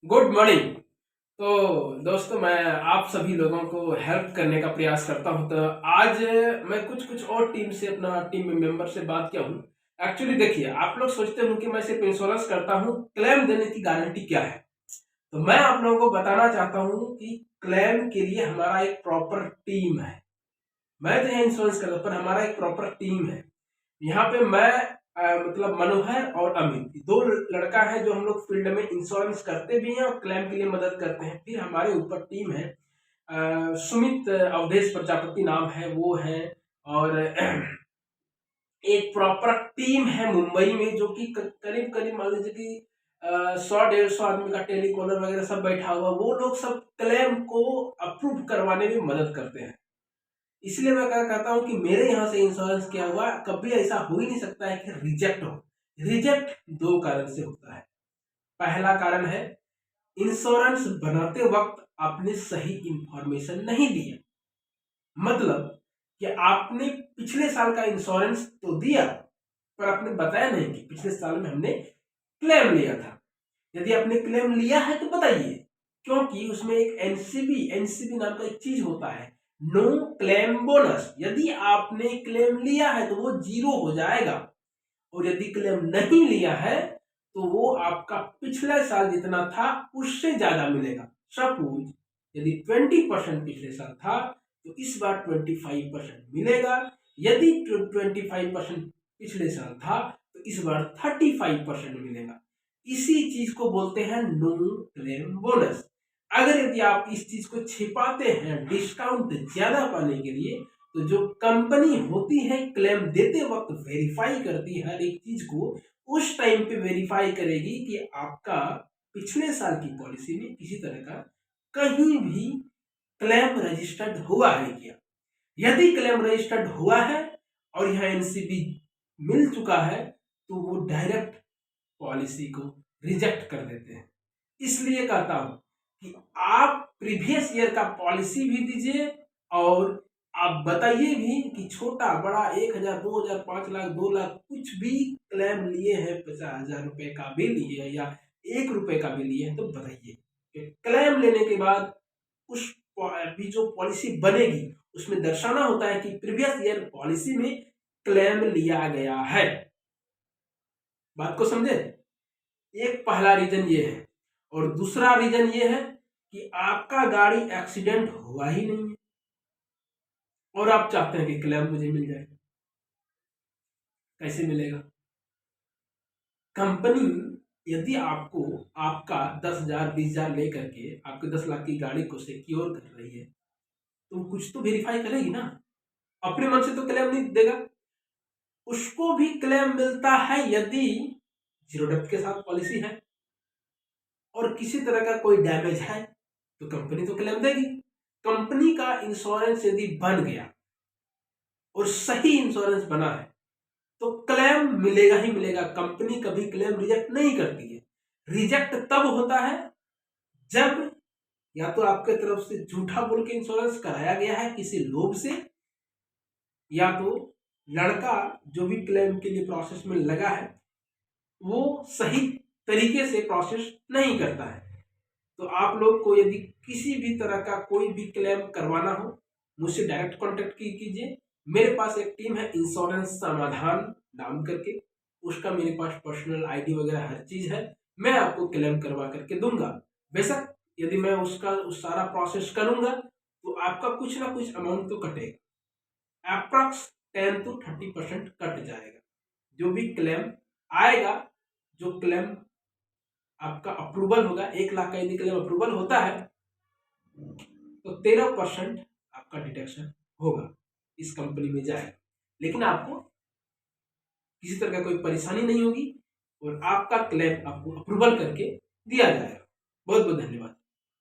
Good morning. तो दोस्तों, मैं आप सभी लोगों को हेल्प करने का प्रयास करता हूं। तो आज मैं कुछ कुछ और टीम से अपना टीम मेंबर से बात किया हूं। एक्चुअली देखिए, आप लोग सोचते हो कि मैं सिर्फ इंश्योरेंस करता हूं, क्लेम देने की गारंटी क्या है। तो मैं आप लोगों को बताना चाहता हूं कि क्लेम के लिए हमारा एक प्रॉपर टीम है। मैं तो यहाँ इंश्योरेंस करता हूं, पर हमारा एक प्रॉपर टीम है। यहाँ पे मैं मतलब मनोहर और अमित दो लड़का है जो हम लोग फील्ड में इंश्योरेंस करते भी हैं और क्लेम के लिए मदद करते हैं। फिर हमारे ऊपर टीम है, सुमित अवधेश प्रजापति नाम है, वो है। और एक प्रॉपर टीम है मुंबई में जो कि करीब करीब मान लीजिए कि 100-150 आदमी का टेलीकॉलर वगैरह सब बैठा हुआ, वो लोग सब क्लेम को अप्रूव करवाने में मदद करते हैं। इसलिए मैं क्या कहता हूं कि मेरे यहां से इंश्योरेंस किया हुआ कभी ऐसा हो ही नहीं सकता है कि रिजेक्ट हो। रिजेक्ट दो कारण से होता है। पहला कारण है, इंश्योरेंस बनाते वक्त आपने सही इंफॉर्मेशन नहीं दी है। मतलब कि आपने पिछले साल का इंश्योरेंस तो दिया, पर आपने बताया नहीं कि पिछले साल में हमने क्लेम लिया था। यदि आपने क्लेम लिया है तो बताइए, क्योंकि उसमें एक एनसीबी एनसीबी नाम का एक चीज होता है, नो क्लेम बोनस। यदि आपने क्लेम लिया है तो वो जीरो हो जाएगा, और यदि क्लेम नहीं लिया है तो वो आपका पिछले साल जितना था उससे ज्यादा मिलेगा। सपोज यदि 20% पिछले साल था तो इस बार 25% मिलेगा। यदि 25% पिछले साल था तो इस बार 35% मिलेगा। इसी चीज को बोलते हैं नो क्लेम बोनस। अगर यदि आप इस चीज को छिपाते हैं डिस्काउंट ज्यादा पाने के लिए, तो जो कंपनी होती है क्लेम देते वक्त वेरीफाई करती है हर एक चीज को, उस टाइम पे वेरीफाई करेगी कि आपका पिछले साल की पॉलिसी में किसी तरह का कहीं भी क्लेम रजिस्टर्ड हुआ है क्या। यदि क्लेम रजिस्टर्ड हुआ है और यहाँ एनसीबी मिल चुका है तो वो डायरेक्ट पॉलिसी को रिजेक्ट कर देते हैं। इसलिए कहता हूं कि आप प्रीवियस ईयर का पॉलिसी भी दीजिए और आप बताइए भी कि छोटा बड़ा 1,000 2,000 5 लाख 2 लाख कुछ भी क्लेम लिए हैं, 50,000 रुपए का भी लिए या 1 रुपए का भी लिए हैं, तो बताइए कि क्लेम लेने के बाद उस अभी जो पॉलिसी बनेगी उसमें दर्शाना होता है कि प्रीवियस ईयर पॉलिसी में क्लेम लिया गया है। बात को समझे। एक पहला रीजन ये है, और दूसरा रीजन ये है कि आपका गाड़ी एक्सीडेंट हुआ ही नहीं है और आप चाहते हैं कि क्लेम मुझे मिल जाए। कैसे मिलेगा? कंपनी यदि आपको आपका 10,000 20,000 लेकर के आपके 10 लाख की गाड़ी को सिक्योर कर रही है तो कुछ तो वेरीफाई करेगी ना। अपने मन से तो क्लेम नहीं देगा। उसको भी क्लेम मिलता है यदि जीरो डेप्थ के साथ पॉलिसी है और किसी तरह का कोई डैमेज है तो कंपनी तो क्लेम देगी। कंपनी का इंश्योरेंस यदि बन गया और सही इंश्योरेंस बना है तो क्लेम मिलेगा ही मिलेगा। कंपनी कभी क्लेम रिजेक्ट नहीं करती है। रिजेक्ट तब होता है जब या तो आपके तरफ से झूठा बोल के इंश्योरेंस कराया गया है किसी लोभ से, या तो लड़का जो भी क्लेम के लिए प्रोसेस में लगा है वो सही तरीके से प्रोसेस नहीं करता है। तो आप लोग को यदि किसी भी तरह का कोई भी क्लेम करवाना हो, मुझसे डायरेक्ट कॉन्टेक्ट कीजिए। मेरे पास एक टीम है इंश्योरेंस समाधान नाम करके, उसका मेरे पास पर्सनल आईडी वगैरह हर चीज है। मैं आपको क्लेम करवा करके दूंगा। बेशक यदि मैं उसका सारा प्रोसेस करूंगा तो आपका कुछ ना कुछ अमाउंट तो कटेगा, अप्रॉक्स 10 to 30% कट जाएगा। जो भी क्लेम आएगा, जो क्लेम आपका अप्रूवल होगा, 1 लाख का यदि क्लेम अप्रूवल होता है तो 13% आपका डिडक्शन होगा, इस कंपनी में जाएगा। लेकिन आपको किसी तरह का कोई परेशानी नहीं होगी और आपका क्लेम आपको अप्रूवल करके दिया जाएगा। बहुत बहुत धन्यवाद।